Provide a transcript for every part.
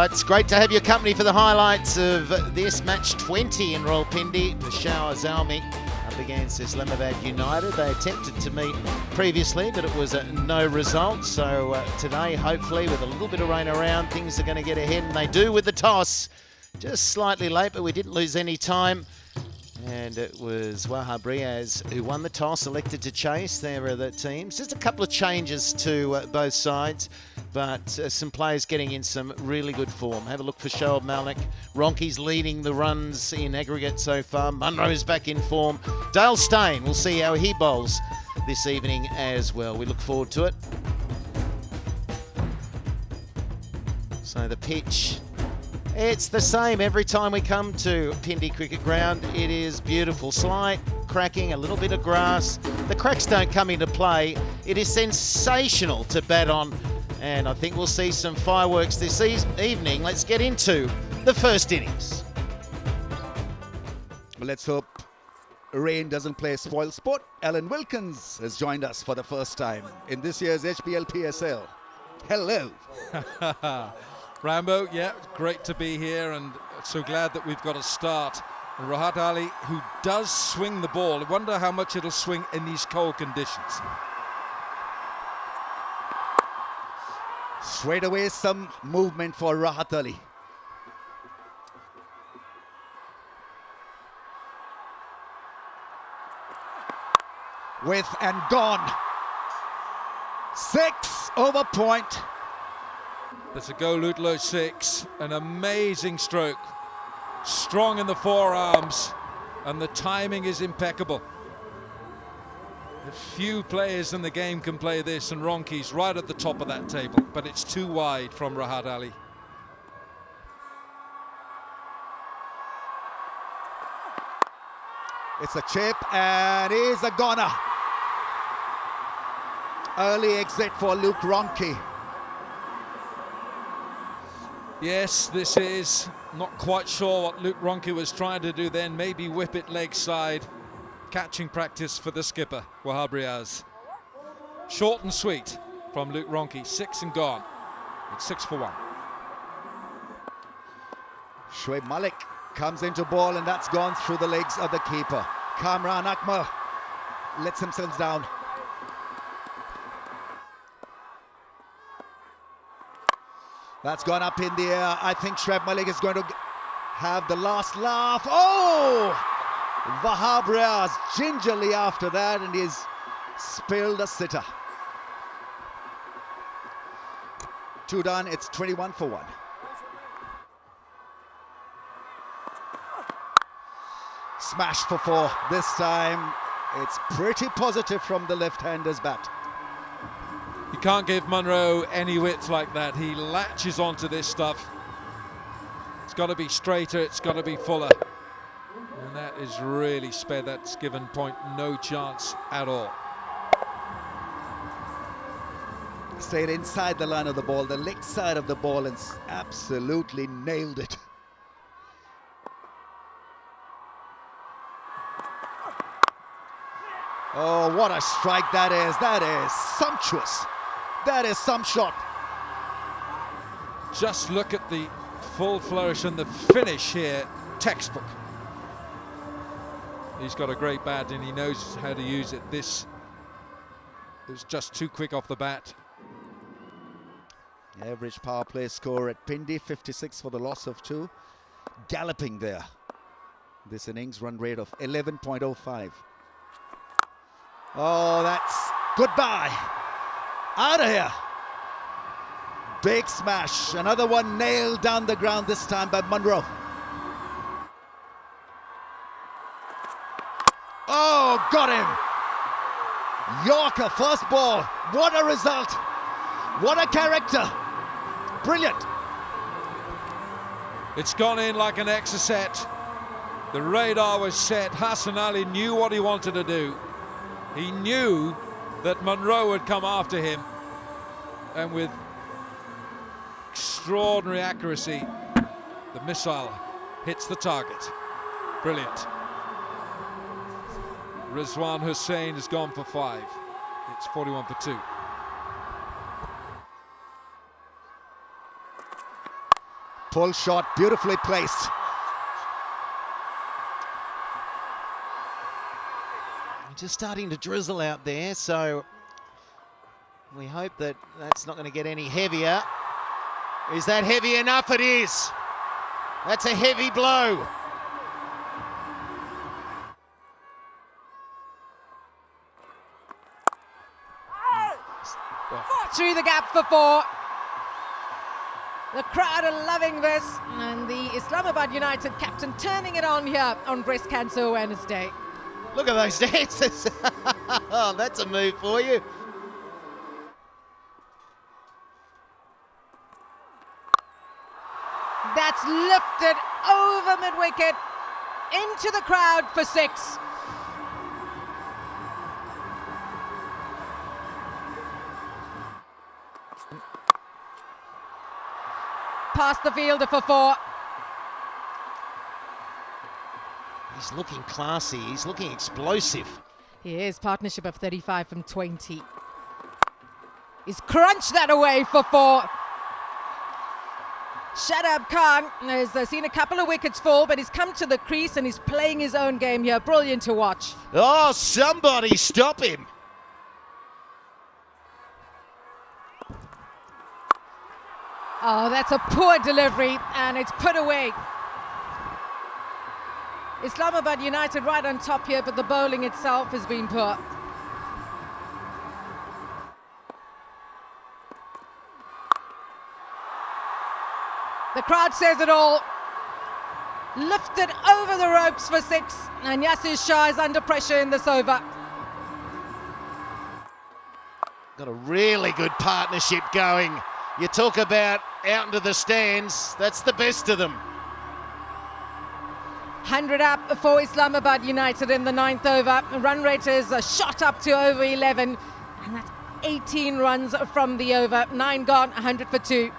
It's great to have your company for the highlights of this match 20 in Rawalpindi. Peshawar Zalmi up against Islamabad United. They attempted to meet previously, but it was no result. So today, hopefully, with a little bit of rain around, things are going to get ahead, and they do with the toss. Just slightly late, but we didn't lose any time. And it was Wahab Riaz who won the toss, elected to chase. There are the teams. Just a couple of changes to both sides, but some players getting in some really good form. Have a look for Shoaib Malik. Ronke's leading the runs in aggregate so far. Munro's back in form. Dale Steyn, we'll see how he bowls this evening as well. We look forward to it. So the pitch, it's the same every time we come to Pindi Cricket Ground. It is beautiful. Slight cracking, a little bit of grass. The cracks don't come into play. It is sensational to bat on, and I think we'll see some fireworks this evening. Let's get into the first innings. Let's hope rain doesn't play spoil sport. Alan Wilkins has joined us for the first time in this year's HBL PSL. Hello. Rambo, yeah, great to be here, and so glad that we've got a start. And Rahat Ali, who does swing the ball. I wonder how much it'll swing in these cold conditions. Straight away, some movement for Rahat Ali. With and gone. 6 over point. That's a go, Lutlo 6. An amazing stroke. Strong in the forearms, and the timing is impeccable. A few players in the game can play this, and Ronke's right at the top of that table, but it's too wide from Rahat Ali. It's a chip, and he's a goner. Early exit for Luke Ronke. Yes, this is not quite sure what Luke Ronke was trying to do then. Maybe whip it leg side. Catching practice for the skipper, Wahab Riaz. Short and sweet from Luke Ronke. 6 and gone. It's 6 for 1. Shoaib Malik comes into ball, and that's gone through the legs of the keeper. Kamran Akmal lets himself down. That's gone up in the air. I think Shoaib Malik is going to have the last laugh. Oh! Wahab Riaz gingerly after that, and he's spilled a sitter. 2 done, it's 21 for 1. Smash for 4. This time, it's pretty positive from the left-hander's bat. You can't give Munro any width like that. He latches onto this stuff. It's got to be straighter, it's got to be fuller. And that is really sped. That's given point no chance at all. Stayed inside the line of the ball, the leg side of the ball, and absolutely nailed it. Oh, what a strike that is. That is sumptuous. That is some shot. Just look at the full flourish and the finish here. Textbook. He's got a great bat and he knows how to use it. This is just too quick off the bat. Average power play score at Pindi, 56 for the loss of 2. Galloping there. This innings run rate of 11.05. Oh, that's goodbye. Out of here. Big smash. Another one nailed down the ground, this time by Munro. Oh, got him. Yorker, first ball. What a result. What a character. Brilliant. It's gone in like an exocet. The radar was set. Hassan Ali knew what he wanted to do. He knew that Munro would come after him, and with extraordinary accuracy, the missile hits the target. Brilliant. Rizwan Hussain has gone for 5. It's 41 for 2. Full shot, beautifully placed. Just starting to drizzle out there, so we hope that that's not going to get any heavier. Is that heavy enough? It is. That's a heavy blow. Through the gap for 4. The crowd are loving this, and the Islamabad United captain turning it on here on Breast Cancer Awareness Day. Look at those dances. Oh, that's a move for you. That's lifted over mid-wicket into the crowd for 6. Past the fielder for 4. He's looking classy. He's looking explosive. He is. Partnership of 35 from 20. He's crunched that away for 4. Shadab Khan has seen a couple of wickets fall, but he's come to the crease and he's playing his own game here. Brilliant to watch. Oh, somebody stop him. Oh, that's a poor delivery, and it's put away. Islamabad United right on top here, but the bowling itself has been poor. The crowd says it all. Lifted over the ropes for 6, and Yasir Shah is under pressure in this over. Got a really good partnership going. You talk about out into the stands, that's the best of them. 100 up for Islamabad United in the 9th over. Run rate is shot up to over 11, and that's 18 runs from the over. 9 gone, 100 for 2.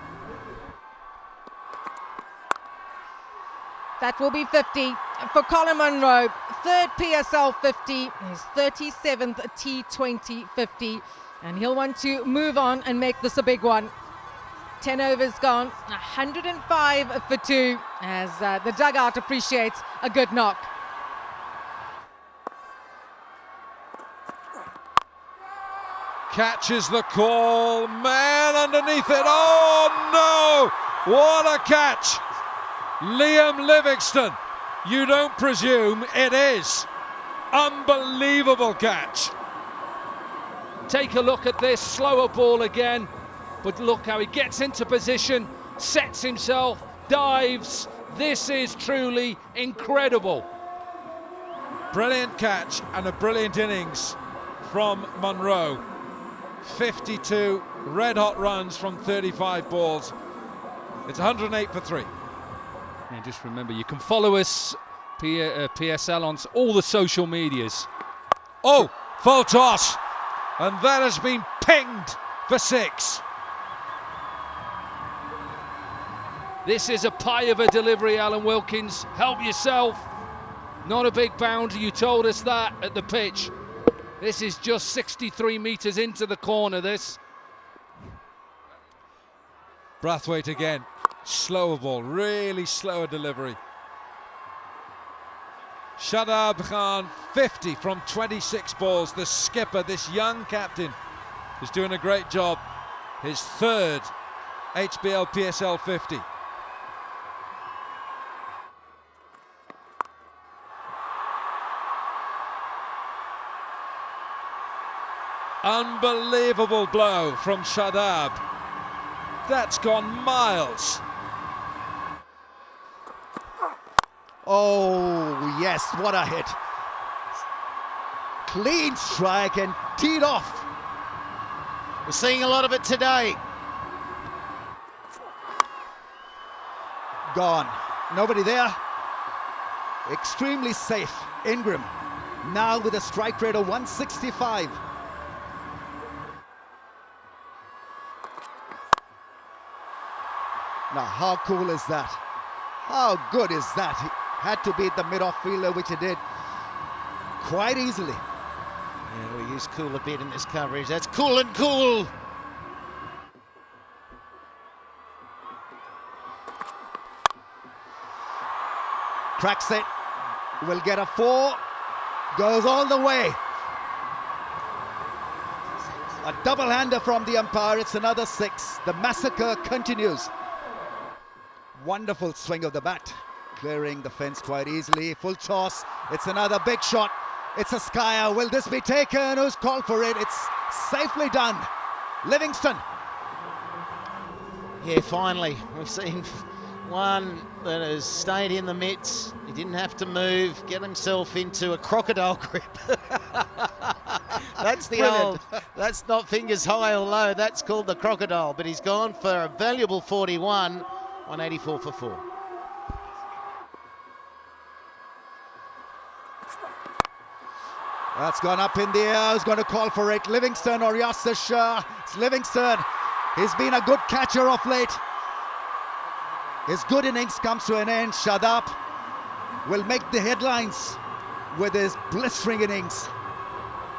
That will be 50 for Colin Munro. 3rd PSL 50, his 37th T20 50, and he'll want to move on and make this a big one. 10 overs gone, 105 for 2, as the dugout appreciates a good knock. Catches the call, man underneath it. Oh no! What a catch! Liam Livingston, you don't presume it is. Unbelievable catch. Take a look at this slower ball again, but look how he gets into position, sets himself, dives. This is truly incredible. Brilliant catch and a brilliant innings from Munro. 52 red-hot runs from 35 balls. It's 108 for 3. And just remember, you can follow us, PSL, on all the social medias. Oh, full toss. And that has been pinged for 6. This is a pie of a delivery, Alan Wilkins. Help yourself. Not a big boundary, you told us that at the pitch. This is just 63 metres into the corner, this. Brathwaite again. Slower ball, really slower delivery. Shadab Khan, 50 from 26 balls. The skipper, this young captain, is doing a great job. His 3rd HBL PSL 50. Unbelievable blow from Shadab. That's gone miles. Oh, yes, what a hit. Clean strike and teed off. We're seeing a lot of it today. Gone. Nobody there. Extremely safe. Ingram now with a strike rate of 165. Now, how cool is that? How good is that? He had to beat the mid-off fielder, which he did quite easily. Yeah, we use cool a bit in this coverage. That's cool and cool. Cracks it. Will get a 4. Goes all the way. A double-hander from the umpire. It's another 6. The massacre continues. Wonderful swing of the bat. Clearing the fence quite easily. Full toss. It's another big shot. It's a skyer. Will this be taken? Who's called for it? It's safely done. Livingston. Yeah, finally, we've seen one that has stayed in the mitts. He didn't have to move, get himself into a crocodile grip. That's the old, that's not fingers high or low, that's called the crocodile. But he's gone for a valuable 41, 184 for 4. That's gone up in the air. Who's going to call for it? Livingston or Yasser Shah? It's Livingston. He's been a good catcher of late. His good innings comes to an end. Shadab will make the headlines with his blistering innings.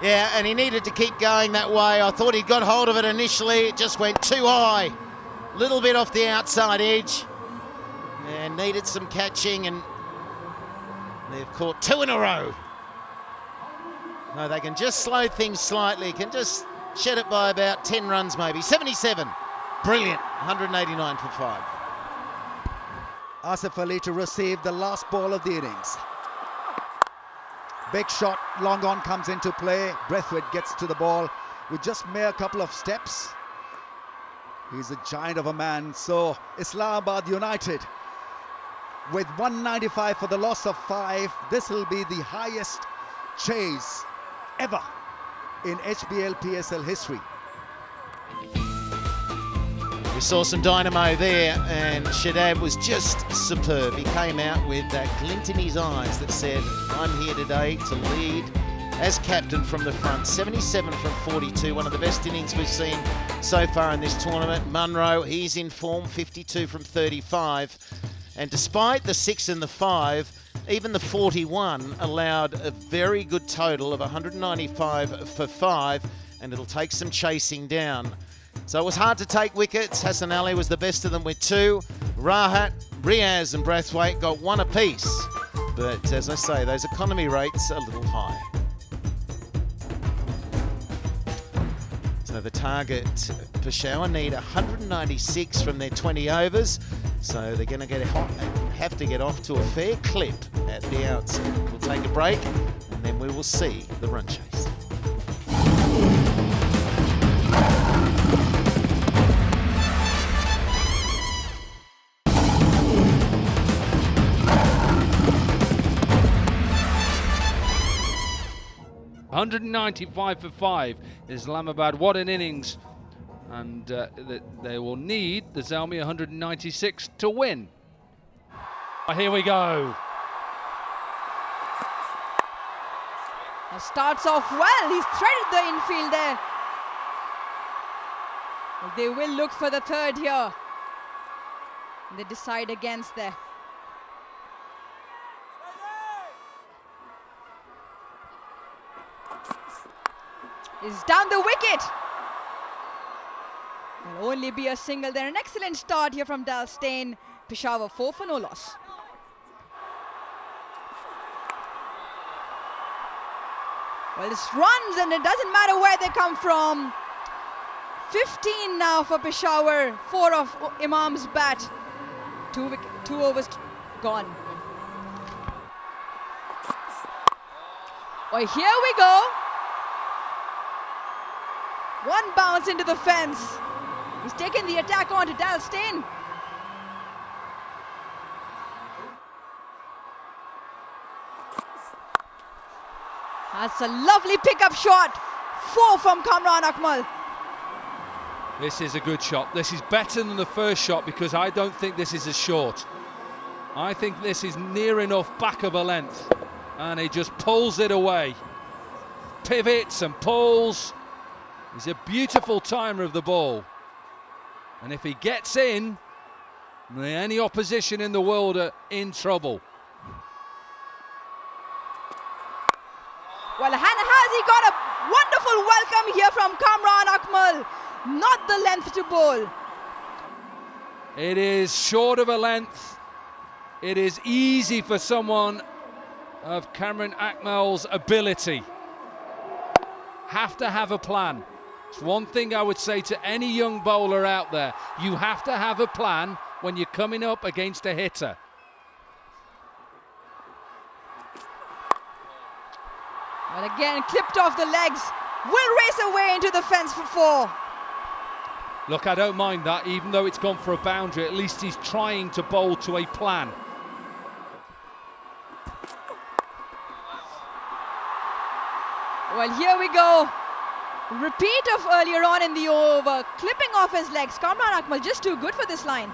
Yeah, and he needed to keep going that way. I thought he got hold of it initially. It just went too high. Little bit off the outside edge. And needed some catching, and they've caught 2 in a row. No, they can just slow things slightly. Can just shed it by about 10 runs maybe. 77. Brilliant. 189 for 5. Asif Ali to receive the last ball of the innings. Big shot, long on comes into play. Braithwaite gets to the ball with just mere couple of steps. He's a giant of a man. So Islamabad United with 195 for the loss of 5. This will be the highest chase ever in HBL PSL history. We saw some dynamo there, and Shadab was just superb. He came out with that glint in his eyes that said, I'm here today to lead as captain from the front. 77 from 42, one of the best innings we've seen so far in this tournament. Munro, he's in form, 52 from 35. And despite the 6 and the 5, even the 41 allowed a very good total of 195 for 5, and it'll take some chasing down. So it was hard to take wickets. Hassan Ali was the best of them with 2. Rahat, Riaz and Braithwaite got 1 apiece. But as I say, those economy rates are a little high. So the target, Peshawar need 196 from their 20 overs. So they're going to have to get off to a fair clip at the outset. We'll take a break and then we will see the run chase. $195 for 5. Islamabad, what an innings. And they will need the Zalmi 196 to win. Here we go. Starts off well. He's threaded the infield there. They will look for the 3rd here. They decide against there. Is down the wicket. Will only be a single there. An excellent start here from Dal Steyn. Peshawar 4 for no loss. Well, it's runs and it doesn't matter where they come from. 15 now for Peshawar. 4 of Imam's bat. 2 overs gone. Well, here we go. 1 bounce into the fence. He's taken the attack on to Dal Steyn. That's a lovely pickup shot. 4 from Kamran Akmal. This is a good shot. This is better than the first shot because I don't think this is as short. I think this is near enough back of a length. And he just pulls it away. Pivots and pulls. He's a beautiful timer of the ball. And if he gets in, any opposition in the world are in trouble. Well, has he got a wonderful welcome here from Kamran Akmal. Not the length to bowl. It is short of a length. It is easy for someone of Cameron Akmal's ability. Have to have a plan. It's one thing I would say to any young bowler out there. You have to have a plan when you're coming up against a hitter. Well, again, clipped off the legs. Will race away into the fence for 4. Look, I don't mind that, even though it's gone for a boundary. At least he's trying to bowl to a plan. Well, here we go. Repeat of earlier on in the over. Clipping off his legs. Kamran Akmal just too good for this line.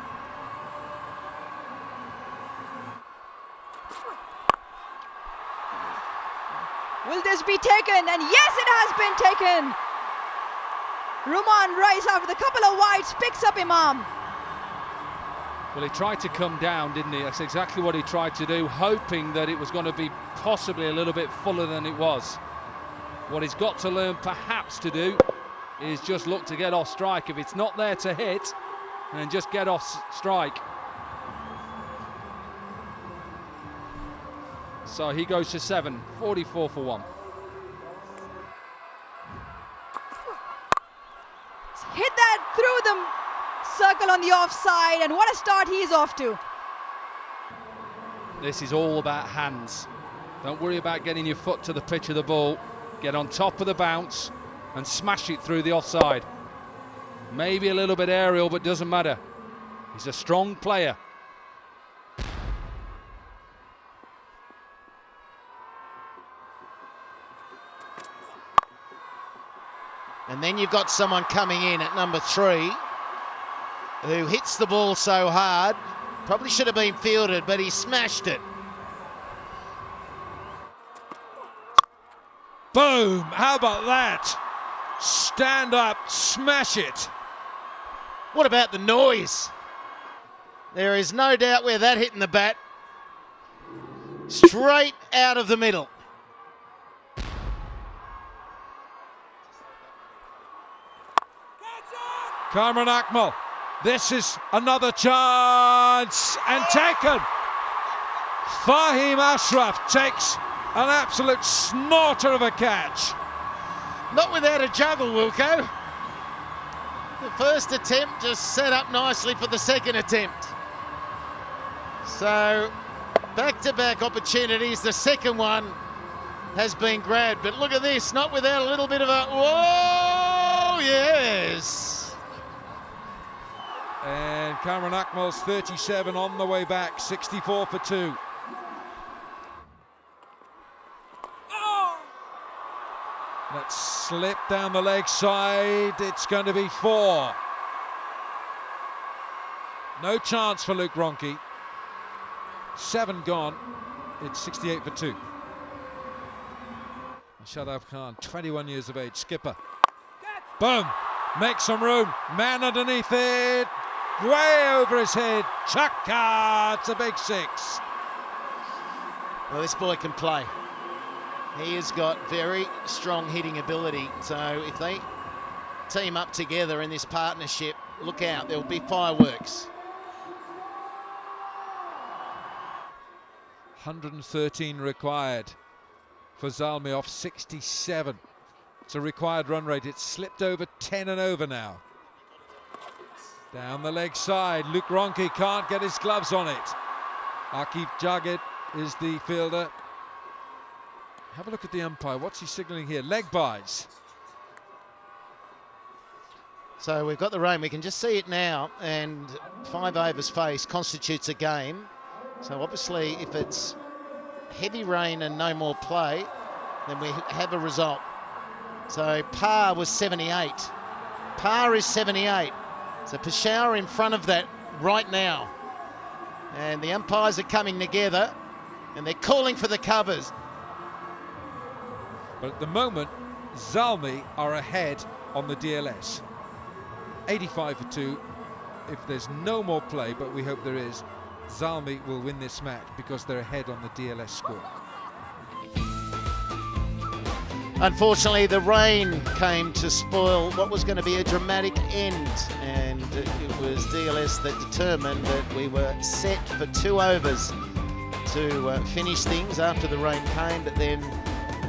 Will this be taken? And yes, it has been taken. Ruman Rice, after the couple of wides, picks up Imam. Well, he tried to come down, didn't he? That's exactly what he tried to do, hoping that it was going to be possibly a little bit fuller than it was. What he's got to learn perhaps to do is just look to get off strike. If it's not there to hit, then just get off strike. So he goes to 7, 44 for 1. Hit that through the circle on the offside, and what a start he's off to. This is all about hands. Don't worry about getting your foot to the pitch of the ball. Get on top of the bounce and smash it through the offside. Maybe a little bit aerial, but doesn't matter. He's a strong player. And then you've got someone coming in at number 3 who hits the ball so hard. Probably should have been fielded, but he smashed it. Boom! How about that? Stand up, smash it. What about the noise? There is no doubt where that hit in the bat. Straight out of the middle. Kamran Akmal, this is another chance, and taken. Fahim Ashraf takes an absolute snorter of a catch. Not without a juggle, Wilco. The first attempt just set up nicely for the second attempt. So, back-to-back opportunities. The second one has been grabbed, but look at this, not without a little bit of a, whoa, yes. And Kamran Akmal's 37 on the way back, 64 for 2. That slip down the leg side, it's going to be 4. No chance for Luke Ronchi. 7 gone, it's 68 for 2. Shadab Khan, 21 years of age, skipper. Boom, make some room, man underneath it. Way over his head, Chaka, it's a big 6. Well, this boy can play. He has got very strong hitting ability. So if they team up together in this partnership, look out, there'll be fireworks. 113 required for Zalmi off 67. It's a required run rate. It's slipped over 10 and over now. Down the leg side, Luke Ronchi can't get his gloves on it. Akif Jagged is the fielder. Have a look at the umpire. What's he signalling here? Leg buys. So we've got the rain. We can just see it now. And 5 overs face constitutes a game. So obviously if it's heavy rain and no more play, then we have a result. So par was 78. Par is 78. So Peshawar in front of that right now. And the umpires are coming together and they're calling for the covers. But at the moment, Zalmi are ahead on the DLS. 85 for 2. If there's no more play, but we hope there is, Zalmi will win this match because they're ahead on the DLS score. Unfortunately, the rain came to spoil what was going to be a dramatic end, and it was DLS that determined that we were set for 2 overs to finish things after the rain came, but then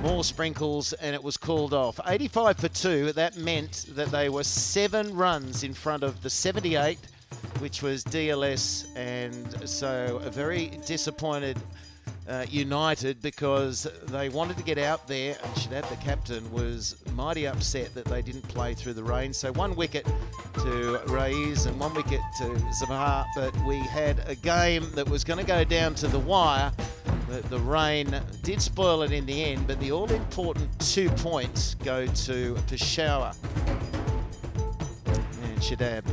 more sprinkles and it was called off. 85 for 2, that meant that they were 7 runs in front of the 78, which was DLS, and so a very disappointed United, because they wanted to get out there, and Shadab, the captain, was mighty upset that they didn't play through the rain. So 1 wicket to Raiz and 1 wicket to Zabha, but we had a game that was going to go down to the wire. But the rain did spoil it in the end, but the all-important 2 points go to Peshawar. And Shadab,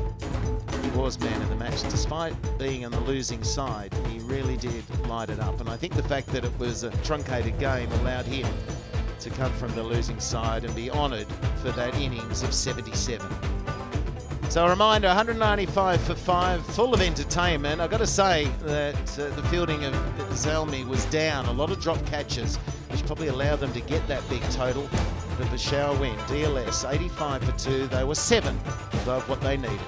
he was man of the match. Despite being on the losing side, he really did light it up. And I think the fact that it was a truncated game allowed him to come from the losing side and be honoured for that innings of 77. So a reminder, 195 for 5, full of entertainment. I've got to say that the fielding of Zalmi was down. A lot of drop catches, which probably allowed them to get that big total. But Peshawar win. DLS 85 for 2. They were 7 above what they needed.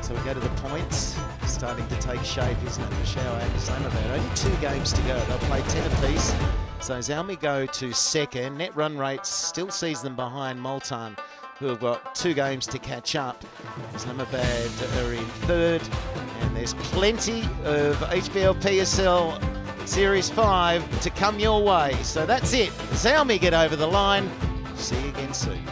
So we go to the points. Starting to take shape, isn't it? Peshawar and Islamabad. Only 2 games to go. They'll play 10 apiece. So Zalmi go to second. Net run rate still sees them behind Multan, who have got 2 games to catch up. Islamabad are in third. And there's plenty of HBL PSL Series 5 to come your way. So that's it. Zalmi get over the line. See you again soon.